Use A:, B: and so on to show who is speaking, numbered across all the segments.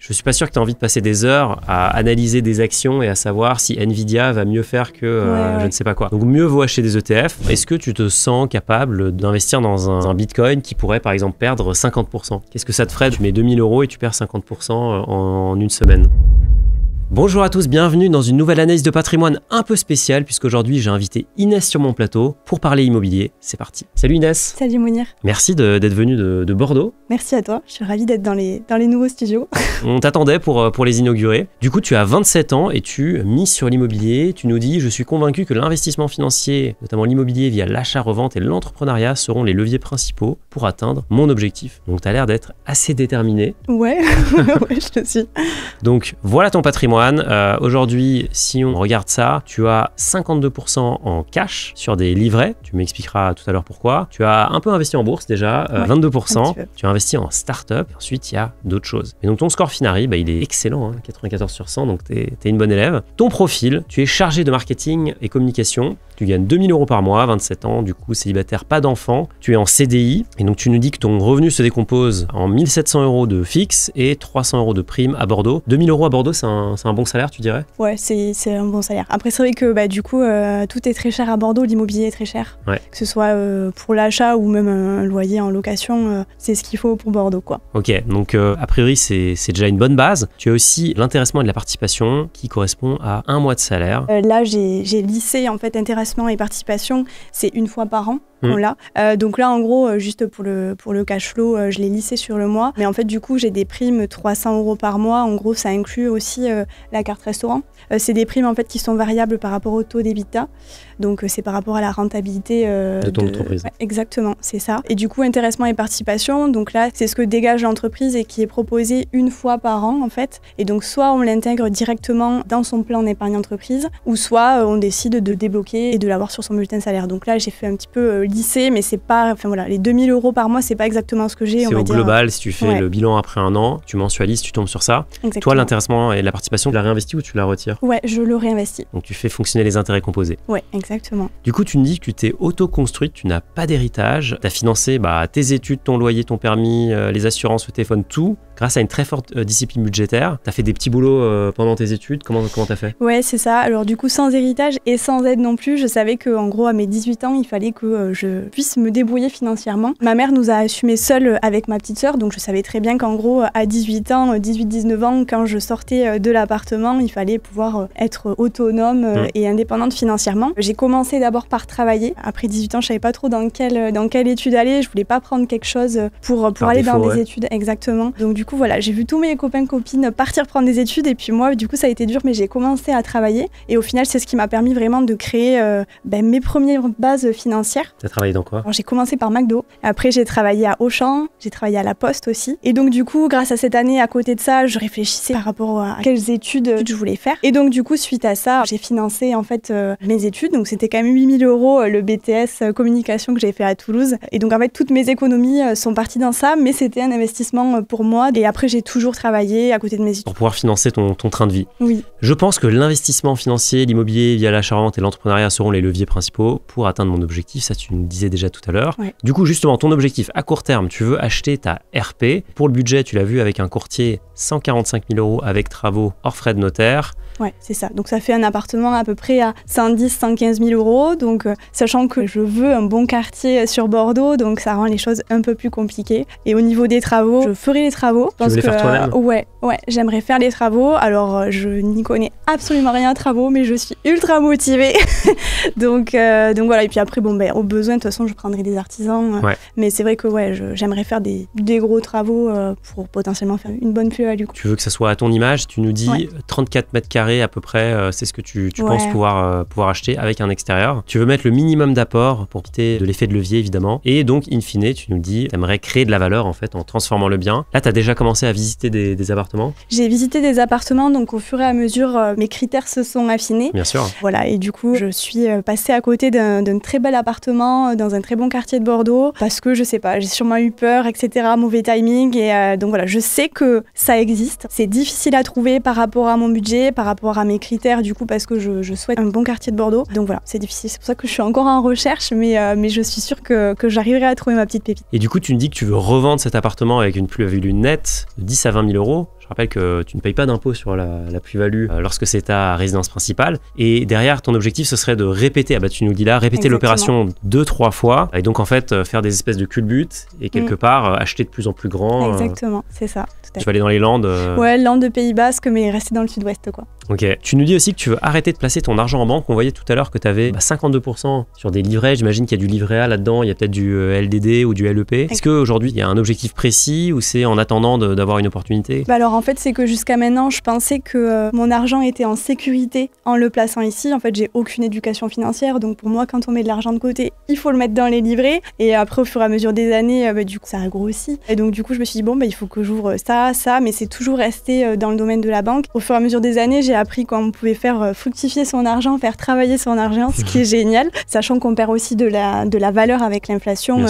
A: je suis pas sûr que tu as envie de passer des heures à analyser des actions et à savoir si Nvidia va mieux faire que je ne sais pas quoi. Donc mieux vaut acheter des ETF. Est-ce que tu te sens capable d'investir dans un Bitcoin qui pourrait par exemple perdre 50%? Qu'est-ce que ça te ferait? Tu mets 2000 € et tu perds 50% en une semaine. Bonjour à tous, bienvenue dans une nouvelle analyse de patrimoine un peu spéciale puisqu'aujourd'hui j'ai invité Inès sur mon plateau pour parler immobilier. C'est parti. Salut Inès.
B: Salut Mounir.
A: Merci d'être venue de Bordeaux.
B: Merci à toi, je suis ravie d'être dans les nouveaux studios.
A: On t'attendait pour les inaugurer. Du coup tu as 27 ans et tu mises sur l'immobilier. Tu nous dis, je suis convaincu que l'investissement financier, notamment l'immobilier via l'achat-revente et l'entrepreneuriat seront les leviers principaux pour atteindre mon objectif. Donc tu as l'air d'être assez déterminé.
B: Ouais, ouais, je le suis.
A: Donc voilà ton patrimoine. Aujourd'hui, si on regarde ça, tu as 52% en cash sur des livrets. Tu m'expliqueras tout à l'heure pourquoi. Tu as un peu investi en bourse déjà, 22%. Tu as investi en start-up. Ensuite, il y a d'autres choses. Et donc ton score Finari, il est excellent, 94 sur 100, donc tu es une bonne élève. Ton profil, tu es chargé de marketing et communication. Tu gagnes 2000 € par mois, 27 ans, du coup célibataire, pas d'enfant. Tu es en CDI et donc tu nous dis que ton revenu se décompose en 1700 € de fixe et 300 € de prime à Bordeaux. 2000 € à Bordeaux, c'est un bon salaire, tu dirais?
B: Ouais, c'est un bon salaire. Après, c'est vrai que du coup, tout est très cher à Bordeaux, l'immobilier est très cher. Ouais. Que ce soit pour l'achat ou même un loyer en location, c'est ce qu'il faut pour Bordeaux, quoi.
A: Ok, donc a priori, c'est déjà une bonne base. Tu as aussi l'intéressement et de la participation qui correspond à un mois de salaire.
B: Là, j'ai lissé en fait intéressement et participation, c'est une fois par an. On l'a. Donc là, en gros, juste pour le cash flow, je l'ai lissé sur le mois. Mais en fait, du coup, j'ai des primes 300 € par mois. En gros, ça inclut aussi la carte restaurant. C'est des primes en fait qui sont variables par rapport au taux d'EBITDA. Donc c'est par rapport à la rentabilité
A: de ton entreprise.
B: Ouais, exactement, c'est ça. Et du coup, intéressement et participation. Donc là, c'est ce que dégage l'entreprise et qui est proposé une fois par an en fait. Et donc soit on l'intègre directement dans son plan d'épargne entreprise, ou soit on décide de débloquer et de l'avoir sur son bulletin de salaire. Donc là, j'ai fait un petit peu lycée, mais c'est pas, enfin voilà, les 2000 € par mois, c'est pas exactement ce que j'ai.
A: C'est au global, si tu fais le bilan après un an, tu mensualises, tu tombes sur ça.
B: Exactement.
A: Toi, l'intéressement et la participation, tu la réinvestis ou tu la retires?
B: Ouais, je le réinvestis.
A: Donc tu fais fonctionner les intérêts composés.
B: Ouais, exactement.
A: Du coup, tu me dis que tu t'es auto-construite, tu n'as pas d'héritage, tu as financé tes études, ton loyer, ton permis, les assurances, le téléphone, tout, grâce à une très forte discipline budgétaire. Tu as fait des petits boulots pendant tes études, comment tu as fait?
B: Ouais, c'est ça. Alors du coup, sans héritage et sans aide non plus, je savais qu'en gros, à mes 18 ans, il fallait que je puisse me débrouiller financièrement. Ma mère nous a assumés seuls avec ma petite sœur, donc je savais très bien qu'en gros, à 18 ans, 18-19 ans, quand je sortais de l'appartement, il fallait pouvoir être autonome et indépendante financièrement. J'ai commencé d'abord par travailler. Après 18 ans, je savais pas trop dans quelle étude aller. Je voulais pas prendre quelque chose pour aller dans des études. Exactement. Donc du coup, voilà, j'ai vu tous mes copains, copines partir prendre des études et puis moi, du coup, ça a été dur, mais j'ai commencé à travailler. Et au final, c'est ce qui m'a permis vraiment de créer mes premières bases financières.
A: Tu as travaillé dans quoi?
B: Alors, j'ai commencé par McDo. Après, j'ai travaillé à Auchan. J'ai travaillé à La Poste aussi. Et donc, du coup, grâce à cette année, à côté de ça, je réfléchissais par rapport à quelles études je voulais faire. Et donc, du coup, suite à ça, j'ai financé en fait mes études. Donc, c'était quand même 8000 € le BTS communication que j'ai fait à Toulouse. Et donc, en fait, toutes mes économies sont parties dans ça, mais c'était un investissement pour moi. Et après, j'ai toujours travaillé à côté de mes études.
A: Pour pouvoir financer ton train de vie.
B: Oui.
A: Je pense que l'investissement financier, l'immobilier via l'achat-revente et l'entrepreneuriat seront les leviers principaux pour atteindre mon objectif. Ça, tu nous disais déjà tout à l'heure. Ouais. Du coup, justement, ton objectif à court terme, tu veux acheter ta RP. Pour le budget, tu l'as vu avec un courtier, 145 000 € avec travaux hors frais de notaire.
B: Ouais, c'est ça. Donc ça fait un appartement à peu près à 110-115 000 €. Donc sachant que je veux un bon quartier sur Bordeaux, donc ça rend les choses un peu plus compliquées. Et au niveau des travaux, je ferai les travaux.
A: Tu veux les faire toi-même?
B: Ouais, j'aimerais faire les travaux. Alors je n'y connais absolument rien à travaux, mais je suis ultra motivée. donc voilà. Et puis après, au besoin, de toute façon, je prendrai des artisans. Mais c'est vrai que j'aimerais faire des gros travaux pour potentiellement faire une bonne plus-value.
A: Tu veux que ça soit à ton image? Tu nous dis 34 mètres carrés à peu près, c'est ce que tu penses pouvoir acheter avec un extérieur. Tu veux mettre le minimum d'apport pour quitter de l'effet de levier évidemment. Et donc, in fine, tu nous dis, tu aimerais créer de la valeur en fait en transformant le bien. Là, tu as déjà commencé à visiter des appartements?
B: J'ai visité des appartements, donc au fur et à mesure, mes critères se sont affinés.
A: Bien sûr.
B: Voilà, et du coup, je suis passée à côté d'un très bel appartement dans un très bon quartier de Bordeaux parce que je sais pas, j'ai sûrement eu peur, etc. Mauvais timing. Et donc voilà, je sais que ça existe. C'est difficile à trouver par rapport à mon budget, par rapport à mes critères du coup parce que je souhaite un bon quartier de Bordeaux. Donc voilà, c'est difficile. C'est pour ça que je suis encore en recherche, mais je suis sûre que j'arriverai à trouver ma petite pépite.
A: Et du coup, tu me dis que tu veux revendre cet appartement avec une plus-value nette de 10 à 20 000 €. Je rappelle que tu ne payes pas d'impôt sur la plus-value lorsque c'est ta résidence principale. Et derrière, ton objectif, ce serait de répéter, tu nous le dis là, répéter l'opération 2-3 fois. Et donc, en fait, faire des espèces de culbutes et quelque part, acheter de plus en plus grand.
B: Exactement, c'est ça.
A: Tu vas aller dans les Landes.
B: Ouais, Landes de Pays Basque, mais rester dans le sud-ouest, quoi.
A: Ok. Tu nous dis aussi que tu veux arrêter de placer ton argent en banque. On voyait tout à l'heure que tu avais 52% sur des livrets. J'imagine qu'il y a du livret A là-dedans, il y a peut-être du LDD ou du LEP. Est-ce qu'aujourd'hui, il y a un objectif précis ou c'est en attendant d'avoir une opportunité?
B: Alors en fait, c'est que jusqu'à maintenant, je pensais que mon argent était en sécurité en le plaçant ici. En fait, j'ai aucune éducation financière. Donc pour moi, quand on met de l'argent de côté, il faut le mettre dans les livrets. Et après, au fur et à mesure des années, du coup, ça a grossi. Et donc du coup, je me suis dit, il faut que j'ouvre ça, mais c'est toujours resté dans le domaine de la banque. Au fur et à mesure des années, j'ai appris qu'on pouvait faire fructifier son argent, faire travailler son argent, ce qui est génial, sachant qu'on perd aussi de la valeur avec l'inflation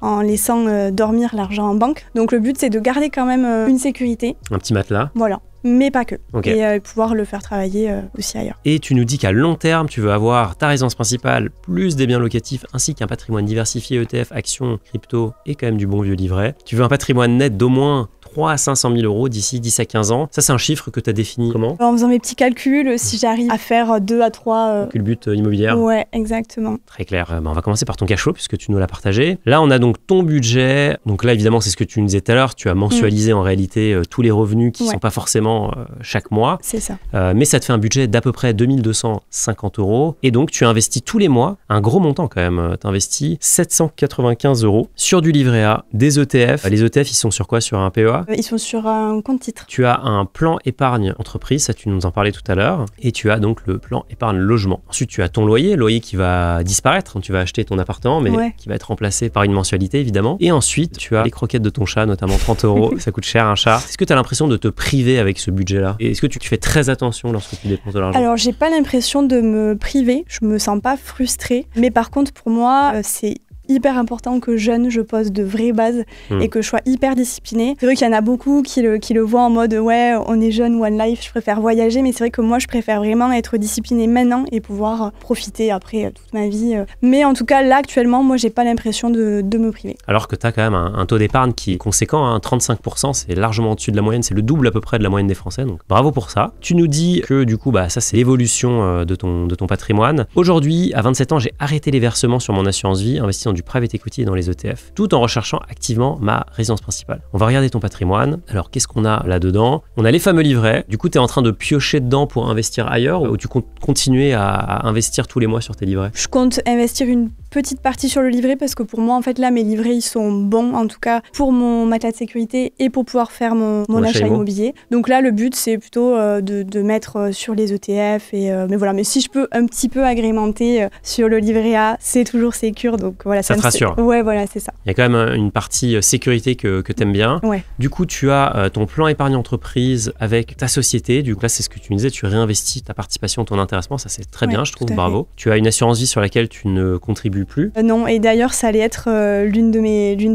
B: en laissant dormir l'argent en banque. Donc le but, c'est de garder quand même une sécurité.
A: Un petit matelas.
B: Voilà. Mais pas que.
A: Okay.
B: Et pouvoir le faire travailler aussi ailleurs.
A: Et tu nous dis qu'à long terme, tu veux avoir ta résidence principale, plus des biens locatifs, ainsi qu'un patrimoine diversifié, ETF, actions, crypto et quand même du bon vieux livret. Tu veux un patrimoine net d'au moins 3 à 500 000 euros d'ici 10 à 15 ans. Ça, c'est un chiffre que tu as défini comment?
B: En faisant mes petits calculs, si j'arrive à faire 2 à 3...
A: Culbute immobilière.
B: Ouais, exactement.
A: Très clair. On va commencer par ton cash flow, puisque tu nous l'as partagé. Là, on a donc ton budget. Donc là, évidemment, c'est ce que tu nous disais tout à l'heure. Tu as mensualisé en réalité tous les revenus qui ne sont pas forcément chaque mois.
B: C'est ça.
A: Mais ça te fait un budget d'à peu près 2250 euros. Et donc, tu investis tous les mois, un gros montant quand même. Tu investis 795 euros sur du livret A, des ETF. Les ETF, ils sont sur quoi? Sur un PEA?
B: Ils sont sur un compte titre.
A: Tu as un plan épargne entreprise, ça tu nous en parlais tout à l'heure, et tu as donc le plan épargne logement. Ensuite, tu as ton loyer qui va disparaître, tu vas acheter ton appartement, mais qui va être remplacé par une mensualité évidemment. Et ensuite, tu as les croquettes de ton chat, notamment 30 euros, ça coûte cher un chat. Est-ce que tu as l'impression de te priver avec ce budget-là? Et est-ce que tu fais très attention lorsque tu dépenses de l'argent?
B: Alors, j'ai pas l'impression de me priver, je me sens pas frustrée, mais par contre, pour moi, c'est hyper important que jeune, je pose de vraies bases et que je sois hyper disciplinée. C'est vrai qu'il y en a beaucoup qui le voient en mode ouais, on est jeune, one life, je préfère voyager, mais c'est vrai que moi, je préfère vraiment être disciplinée maintenant et pouvoir profiter après toute ma vie. Mais en tout cas, là, actuellement, moi, j'ai pas l'impression de me priver.
A: Alors que tu as quand même un taux d'épargne qui est conséquent, 35%, c'est largement au-dessus de la moyenne, c'est le double à peu près de la moyenne des Français, donc bravo pour ça. Tu nous dis que du coup, ça c'est l'évolution de ton patrimoine. Aujourd'hui, à 27 ans, j'ai arrêté les versements sur mon assurance vie, investi dans du private equity et dans les ETF, tout en recherchant activement ma résidence principale. On va regarder ton patrimoine. Alors, qu'est-ce qu'on a là-dedans? On a les fameux livrets. Du coup, tu es en train de piocher dedans pour investir ailleurs ou tu comptes continuer à investir tous les mois sur tes livrets?
B: Je compte investir une petite partie sur le livret parce que pour moi, en fait, là, mes livrets, ils sont bons, en tout cas, pour mon matelas de sécurité et pour pouvoir faire mon achat immobilier. Donc là, le but, c'est plutôt de mettre sur les ETF. Mais voilà, mais si je peux un petit peu agrémenter sur le livret A, c'est toujours sécure. Donc voilà,
A: ça te rassure.
B: Ouais, voilà, c'est ça.
A: Il y a quand même une partie sécurité que tu aimes bien.
B: Ouais.
A: Du coup, tu as ton plan épargne entreprise avec ta société. Du coup, là, c'est ce que tu me disais, tu réinvestis ta participation, ton intéressement. Ça, c'est très bien, je trouve. Bravo. Tu as une assurance vie sur laquelle tu ne contribues plus.
B: Non, et d'ailleurs, ça allait être l'une de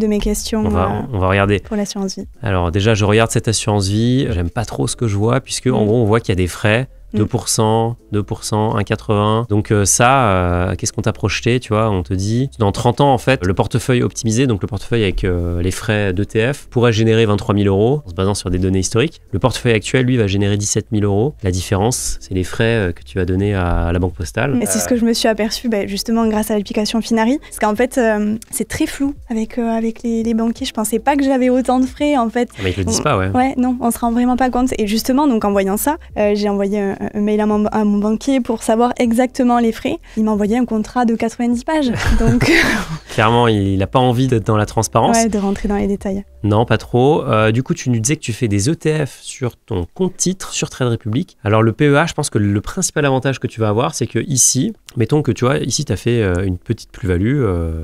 B: mes questions.
A: On va regarder.
B: Pour l'assurance vie.
A: Alors déjà, je regarde cette assurance vie. J'aime pas trop ce que je vois puisque en gros, on voit qu'il y a des frais. 2%, 1,80. Donc qu'est-ce qu'on t'a projeté, tu vois? On te dit, dans 30 ans, en fait, le portefeuille optimisé, donc le portefeuille avec les frais d'ETF, pourrait générer 23 000 euros en se basant sur des données historiques. Le portefeuille actuel, lui, va générer 17 000 euros. La différence, c'est les frais que tu vas donner à la Banque Postale.
B: Et c'est ce que je me suis aperçue, justement, grâce à l'application Finari. Parce qu'en fait, c'est très flou avec les banquiers. Je pensais pas que j'avais autant de frais, en fait.
A: Mais ils te le disent pas, ouais.
B: Ouais, non, on se rend vraiment pas compte. Et justement, donc en voyant ça, j'ai envoyé un mail à mon banquier pour savoir exactement les frais. Il m'a envoyé un contrat de 90 pages. Donc
A: clairement, il n'a pas envie d'être dans la transparence.
B: Ouais, de rentrer dans les détails.
A: Non, pas trop. Du coup, tu nous disais que tu fais des ETF sur ton compte titre sur Trade Republic. Alors, le PEA, je pense que le principal avantage que tu vas avoir, c'est que ici, mettons que tu vois, ici, tu as fait une petite plus-value,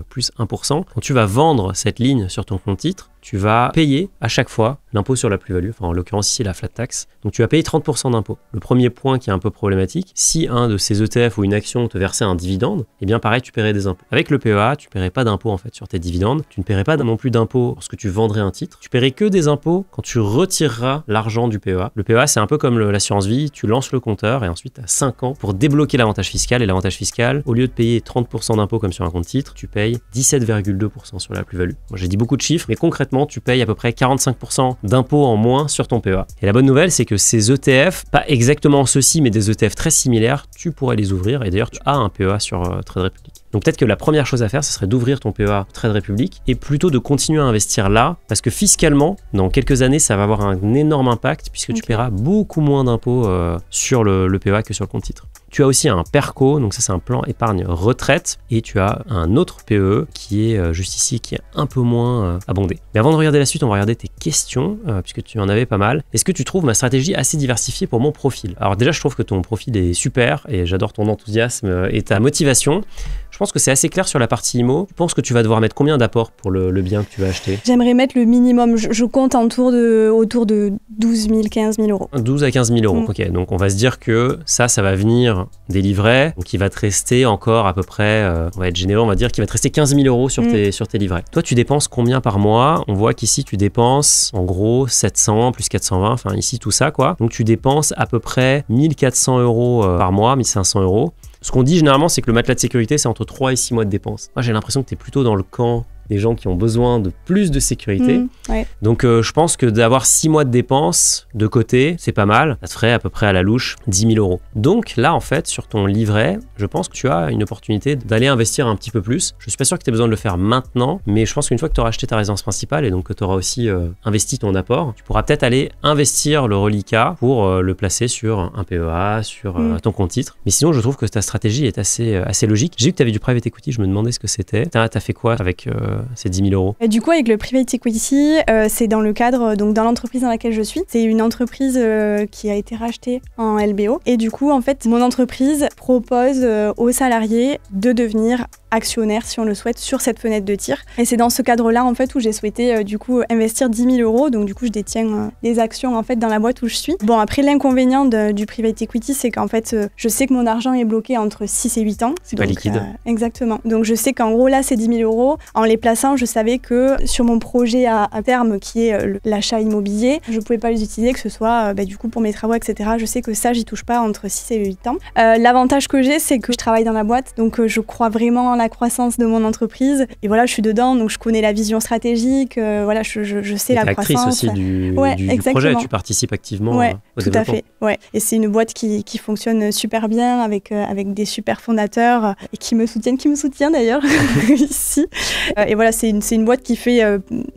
A: plus 1%. Quand tu vas vendre cette ligne sur ton compte titre, tu vas payer à chaque fois l'impôt sur la plus-value, enfin en l'occurrence ici la flat tax. Donc tu vas payer 30% d'impôt. Le premier point qui est un peu problématique, si un de ces ETF ou une action te versait un dividende, eh bien pareil, tu paierais des impôts. Avec le PEA, tu ne paierais pas d'impôt en fait sur tes dividendes, tu ne paierais pas non plus d'impôt lorsque tu vendrais un titre, tu paierais que des impôts quand tu retireras l'argent du PEA. Le PEA, c'est un peu comme l'assurance vie, tu lances le compteur et ensuite tu as 5 ans pour débloquer l'avantage fiscal et l'avantage fiscal, au lieu de payer 30% d'impôt comme sur un compte titre, tu payes 17,2% sur la plus-value. Moi, j'ai dit beaucoup de chiffres, mais concrètement, tu payes à peu près 45% d'impôt en moins sur ton PEA. Et la bonne nouvelle, c'est que ces ETF, pas exactement ceux-ci, mais des ETF très similaires, tu pourrais les ouvrir. Et d'ailleurs, tu as un PEA sur Trade Republic. Donc peut-être que la première chose à faire, ce serait d'ouvrir ton PEA Trade Republic et plutôt de continuer à investir là, parce que fiscalement, dans quelques années, ça va avoir un énorme impact puisque tu paieras beaucoup moins d'impôts sur le PEA que sur le compte titre. Tu as aussi un PERCO, donc ça c'est un plan épargne retraite, et tu as un autre PEE qui est juste ici, qui est un peu moins abondé. Mais avant de regarder la suite, on va regarder tes questions, puisque tu en avais pas mal. Est-ce que tu trouves ma stratégie assez diversifiée pour mon profil? Alors déjà, je trouve que ton profil est super, et j'adore ton enthousiasme et ta motivation. Je pense que c'est assez clair sur la partie IMO. Tu penses que tu vas devoir mettre combien d'apports pour le bien que tu vas acheter?
B: J'aimerais mettre le minimum. Je compte autour de 12 000, 15 000 euros.
A: 12 à 15 000 euros. Ok, donc on va se dire que ça va venir des livrets. Donc il va te rester encore à peu près, on va être généreux, on va dire qu'il va te rester 15 000 euros sur tes livrets. Toi, tu dépenses combien par mois? On voit qu'ici, tu dépenses en gros 700 plus 420, enfin ici tout ça quoi. Donc tu dépenses à peu près 1400 euros par mois, 1500 euros. Ce qu'on dit généralement, c'est que le matelas de sécurité, c'est entre 3 et 6 mois de dépenses. Moi, j'ai l'impression que tu es plutôt dans le camp des gens qui ont besoin de plus de sécurité.
B: Ouais.
A: Donc, je pense que d'avoir 6 mois de dépenses de côté, c'est pas mal. Ça te ferait à peu près à la louche 10 000 euros. Donc là, en fait, sur ton livret, je pense que tu as une opportunité d'aller investir un petit peu plus. Je suis pas sûr que tu aies besoin de le faire maintenant, mais je pense qu'une fois que tu auras acheté ta résidence principale et donc que tu auras aussi investi ton apport, tu pourras peut-être aller investir le reliquat pour le placer sur un PEA, sur ton compte titre. Mais sinon, je trouve que ta stratégie est assez logique. J'ai vu que tu avais du private equity, je me demandais ce que c'était. Tu as fait quoi avec ces 10 000 euros?
B: Du coup, avec le private equity, c'est dans le cadre, donc dans l'entreprise dans laquelle je suis. C'est une entreprise qui a été rachetée en LBO. Et du coup, en fait, mon entreprise propose aux salariés de devenir actionnaire, si on le souhaite, sur cette fenêtre de tir. Et c'est dans ce cadre-là, en fait, où j'ai souhaité, du coup, investir 10 000 euros. Donc, du coup, je détiens des actions, en fait, dans la boîte où je suis. Bon, après, l'inconvénient du private equity, c'est qu'en fait, je sais que mon argent est bloqué entre 6 et 8 ans.
A: C'est pas liquide.
B: Exactement. Donc, je sais qu'en gros, là, ces 10 000 euros, en les plaçant, je savais que sur mon projet à terme, qui est l'achat immobilier, je pouvais pas les utiliser, que ce soit, du coup, pour mes travaux, etc. Je sais que ça, j'y touche pas entre 6 et 8 ans. L'avantage que j'ai, c'est que je travaille dans la boîte. Donc, je crois vraiment la croissance de mon entreprise et voilà, je suis dedans, donc je connais la vision stratégique, voilà, je sais la croissance.
A: Actrice aussi du projet, tu participes activement au
B: tout
A: développement.
B: à fait, ouais. Et c'est une boîte qui fonctionne super bien avec des super fondateurs et qui me soutiennent d'ailleurs ici. Et voilà, c'est une boîte qui fait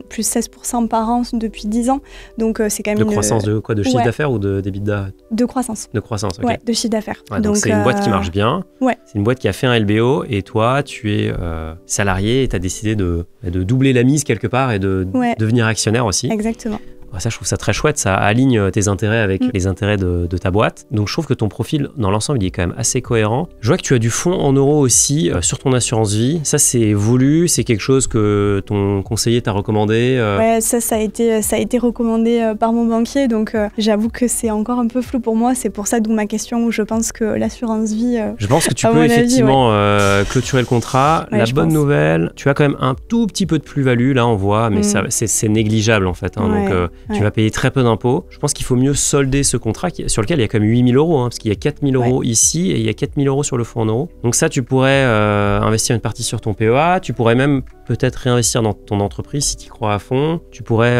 B: plus 16% par an depuis 10 ans, donc c'est quand même
A: croissance de quoi, de chiffre d'affaires ou d'EBITDA?
B: De croissance.
A: De croissance, ok.
B: Ouais, de chiffre d'affaires.
A: Ouais, donc c'est une boîte qui marche bien.
B: Ouais.
A: C'est une boîte qui a fait un LBO et toi, tu es salarié et tu as décidé de doubler la mise quelque part et de devenir actionnaire aussi.
B: Exactement.
A: Ça, je trouve ça très chouette, ça aligne tes intérêts avec les intérêts de ta boîte. Donc, je trouve que ton profil, dans l'ensemble, il est quand même assez cohérent. Je vois que tu as du fonds en euros aussi sur ton assurance vie. Ça, c'est voulu, c'est quelque chose que ton conseiller t'a recommandé
B: Ouais, ça a été recommandé par mon banquier, donc j'avoue que c'est encore un peu flou pour moi. C'est pour ça, d'où ma question, où je pense que l'assurance vie...
A: je pense que tu peux effectivement clôturer le contrat.
B: Ouais,
A: la bonne nouvelle, tu as quand même un tout petit peu de plus-value, là, on voit, mais c'est négligeable, en fait. Donc, tu vas payer très peu d'impôts. Je pense qu'il faut mieux solder ce contrat sur lequel il y a quand même 8 000 euros, parce qu'il y a 4 000 euros ici et il y a 4 000 euros sur le fonds en euros. Donc ça, tu pourrais investir une partie sur ton PEA. Tu pourrais même peut-être réinvestir dans ton entreprise si tu y crois à fond. Tu pourrais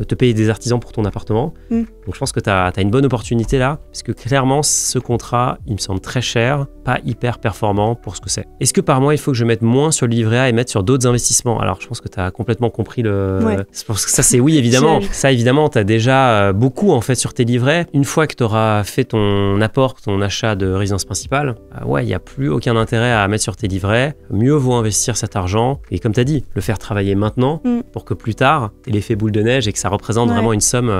A: te payer des artisans pour ton appartement. Donc je pense que tu as une bonne opportunité là, parce que clairement, ce contrat, il me semble très cher, pas hyper performant pour ce que c'est. Est-ce que par mois, il faut que je mette moins sur le livret A et mettre sur d'autres investissements? Alors, je pense que tu as complètement compris Je pense que ça, c'est oui, évidemment. Ça, évidemment, tu as déjà beaucoup en fait sur tes livrets. Une fois que tu auras fait ton apport, ton achat de résidence principale, il n'y a plus aucun intérêt à mettre sur tes livrets. Mieux vaut investir cet argent et, comme tu as dit, le faire travailler maintenant pour que plus tard, tu aies l'effet boule de neige et que ça représente vraiment une somme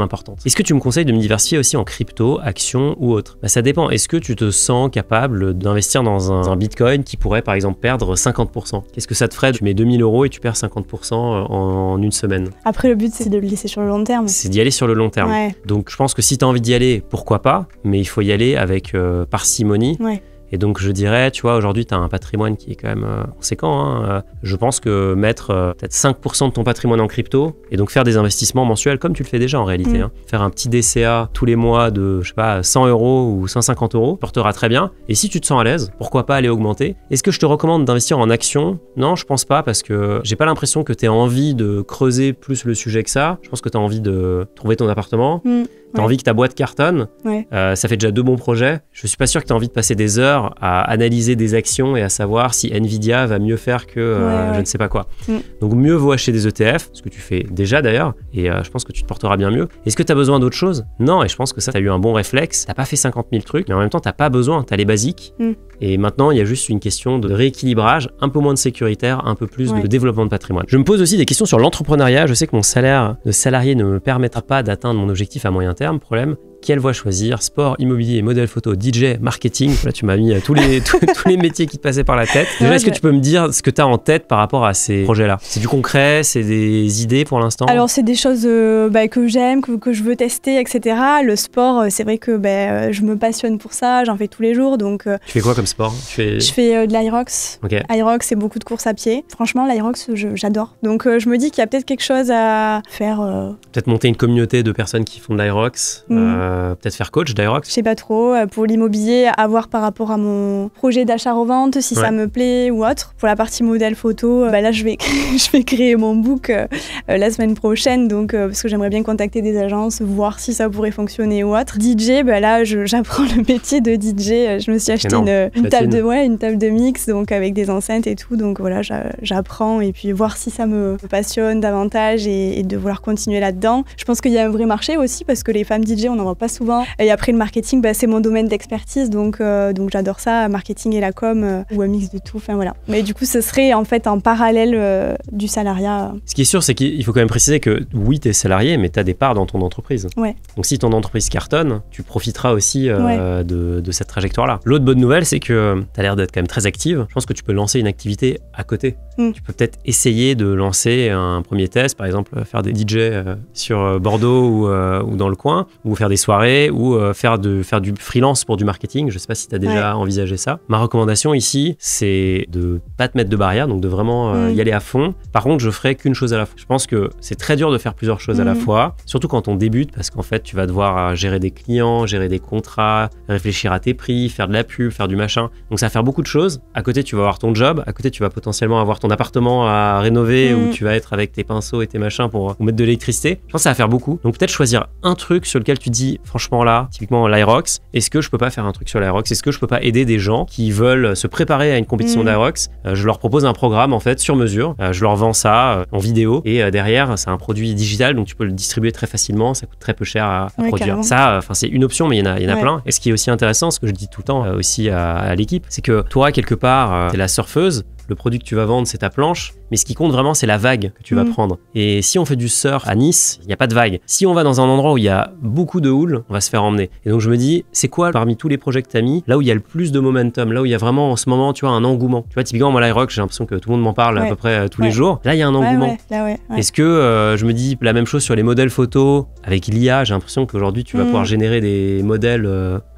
A: importante. Est-ce que tu me conseilles de me diversifier aussi en crypto, actions ou autre? Ça dépend. Est-ce que tu te sens capable d'investir dans un bitcoin qui pourrait par exemple perdre 50%? Qu'est-ce que ça te ferait? Tu mets 2 000 euros et tu perds 50% en une semaine.
B: Après, le but, c'est de le laisser sur le long terme.
A: C'est d'y aller sur le long terme. Ouais. Donc, je pense que si tu as envie d'y aller, pourquoi pas? Mais il faut y aller avec parcimonie.
B: Ouais.
A: Et donc je dirais, tu vois, aujourd'hui tu as un patrimoine qui est quand même conséquent, hein. Je pense que mettre peut-être 5% de ton patrimoine en crypto et donc faire des investissements mensuels comme tu le fais déjà en réalité, hein. Faire un petit DCA tous les mois de, je sais pas, 100 € ou 150 € portera très bien. Et si tu te sens à l'aise, pourquoi pas aller augmenter. Est-ce que je te recommande d'investir en actions? Non, je pense pas, parce que j'ai pas l'impression que tu aies envie de creuser plus le sujet que ça. Je pense que tu as envie de trouver ton appartement. T'as envie que ta boîte cartonne, ça fait déjà 2 bons projets. Je suis pas sûr que tu as envie de passer des heures à analyser des actions et à savoir si Nvidia va mieux faire que je ne sais pas quoi. Donc mieux vaut acheter des ETF, ce que tu fais déjà d'ailleurs, et je pense que tu te porteras bien mieux. Est-ce que tu as besoin d'autre chose? Non, et je pense que ça, tu as eu un bon réflexe. T'as pas fait 50 000 trucs, mais en même temps, t'as pas besoin, tu as les basiques. Et maintenant, il y a juste une question de rééquilibrage, un peu moins de sécuritaire, un peu plus de développement de patrimoine. Je me pose aussi des questions sur l'entrepreneuriat. Je sais que mon salaire de salarié ne me permettra pas d'atteindre mon objectif à moyen terme. Problème, quelle voie choisir? Sport, immobilier, modèle photo, DJ, marketing. Là, tu m'as mis tous les métiers qui te passaient par la tête. Déjà, est-ce que tu peux me dire ce que tu as en tête par rapport à ces projets-là? C'est du concret? C'est des idées pour l'instant?
B: Alors, c'est des choses que j'aime, que je veux tester, etc. Le sport, c'est vrai que je me passionne pour ça. J'en fais tous les jours. Donc,
A: tu fais quoi comme sport?
B: Je fais de l'Aerox.
A: Okay.
B: Aerox, c'est beaucoup de courses à pied. Franchement, l'Aerox, j'adore. Donc, je me dis qu'il y a peut-être quelque chose à faire.
A: Peut-être monter une communauté de personnes qui font de l'Aerox. Peut-être faire coach d'Aerox.
B: Je sais pas trop. Pour l'immobilier, à voir par rapport à mon projet d'achat-revente, si ça me plaît ou autre. Pour la partie modèle photo, là, je vais créer mon book la semaine prochaine. Donc, parce que j'aimerais bien contacter des agences, voir si ça pourrait fonctionner ou autre. DJ, là, j'apprends le métier de DJ. Je me suis acheté une table de mix, donc avec des enceintes et tout. Donc voilà, j'apprends et puis voir si ça me passionne davantage et de vouloir continuer là-dedans. Je pense qu'il y a un vrai marché aussi parce que les femmes DJ, on n'en voit pas souvent. Et après le marketing, c'est mon domaine d'expertise, donc j'adore ça, marketing et la com, ou un mix de tout. Enfin voilà. Mais du coup, ce serait en fait en parallèle du salariat.
A: Ce qui est sûr, c'est qu'il faut quand même préciser que oui, tu es salarié, mais tu as des parts dans ton entreprise. Donc si ton entreprise cartonne, tu profiteras aussi de cette trajectoire-là. L'autre bonne nouvelle, c'est que tu as l'air d'être quand même très active. Je pense que tu peux lancer une activité à côté. Tu peux peut-être essayer de lancer un premier test, par exemple faire des DJ sur Bordeaux ou dans le coin, ou faire des soirées, ou faire du freelance pour du marketing. Je ne sais pas si tu as déjà envisagé ça. Ma recommandation ici, c'est de pas te mettre de barrière, donc de vraiment y aller à fond. Par contre, je ferai qu'une chose à la fois. Je pense que c'est très dur de faire plusieurs choses à la fois, surtout quand on débute, parce qu'en fait, tu vas devoir gérer des clients, gérer des contrats, réfléchir à tes prix, faire de la pub, faire du machin. Donc ça va faire beaucoup de choses. À côté, tu vas avoir ton job. À côté, tu vas potentiellement avoir ton appartement à rénover où tu vas être avec tes pinceaux et tes machins pour mettre de l'électricité. Je pense que ça va faire beaucoup. Donc peut-être choisir un truc sur lequel tu dis, franchement là, typiquement l'Aerox, est-ce que je peux pas faire un truc sur l'Aerox? Est-ce que je peux pas aider des gens qui veulent se préparer à une compétition d'Aerox? Je leur propose un programme en fait sur mesure. Je leur vends ça en vidéo et derrière, c'est un produit digital, donc tu peux le distribuer très facilement. Ça coûte très peu cher à produire. Carrément. Ça, c'est une option, mais il y en a plein. Et ce qui est aussi intéressant, ce que je dis tout le temps aussi à l'équipe, c'est que toi, quelque part, t'es la surfeuse. Le produit que tu vas vendre, c'est ta planche, mais ce qui compte vraiment, c'est la vague que tu vas prendre. Et si on fait du surf à Nice, il n'y a pas de vague. Si on va dans un endroit où il y a beaucoup de houle, on va se faire emmener. Et donc je me dis, c'est quoi parmi tous les projets que tu as mis, là où il y a le plus de momentum, là où il y a vraiment en ce moment, tu vois, un engouement. Tu vois, typiquement, moi, l'Aerox, j'ai l'impression que tout le monde m'en parle à peu près tous les jours. Là, il y a un engouement. Est-ce que je me dis la même chose sur les modèles photos avec l'IA? J'ai l'impression qu'aujourd'hui, tu vas pouvoir générer des modèles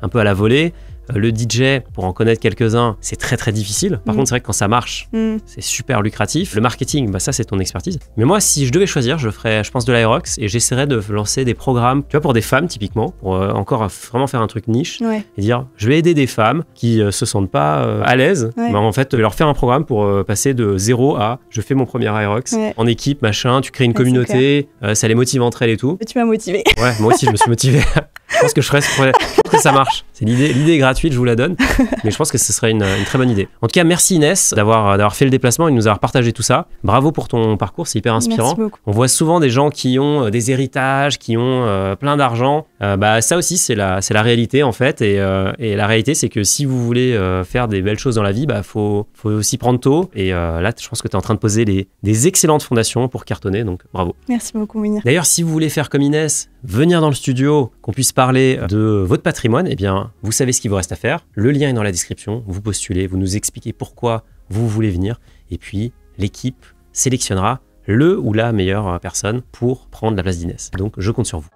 A: un peu à la volée. Le DJ, pour en connaître quelques-uns, c'est très très difficile. Par contre, c'est vrai que quand ça marche, c'est super lucratif. Le marketing, ça c'est ton expertise. Mais moi, si je devais choisir, je ferais, je pense, de l'Aerox et j'essaierais de lancer des programmes, tu vois, pour des femmes typiquement, pour encore vraiment faire un truc niche et dire, je vais aider des femmes qui se sentent pas à l'aise. En fait, leur faire un programme pour passer de 0 à, je fais mon premier Aerox en équipe, machin, tu crées une communauté, ça les motive entre elles et tout.
B: Tu m'as motivé.
A: Ouais, moi aussi, je me suis motivé. Je pense que je ferais ce projet. Je pense que ça marche. C'est l'idée est gratuite, je vous la donne. Mais je pense que ce serait une très bonne idée. En tout cas, merci Inès d'avoir fait le déplacement et de nous avoir partagé tout ça. Bravo pour ton parcours, c'est hyper inspirant.
B: Merci beaucoup.
A: On voit souvent des gens qui ont des héritages, qui ont plein d'argent. Ça aussi, c'est la réalité en fait. Et la réalité, c'est que si vous voulez faire des belles choses dans la vie, faut aussi prendre tôt. Et là, je pense que tu es en train de poser des excellentes fondations pour cartonner. Donc bravo.
B: Merci beaucoup, Mounir.
A: D'ailleurs, si vous voulez faire comme Inès, venir dans le studio, qu'on puisse parler de votre patrimoine, eh bien, vous savez ce qu'il vous reste à faire. Le lien est dans la description. Vous postulez, vous nous expliquez pourquoi vous voulez venir. Et puis, l'équipe sélectionnera le ou la meilleure personne pour prendre la place d'Inès. Donc, je compte sur vous.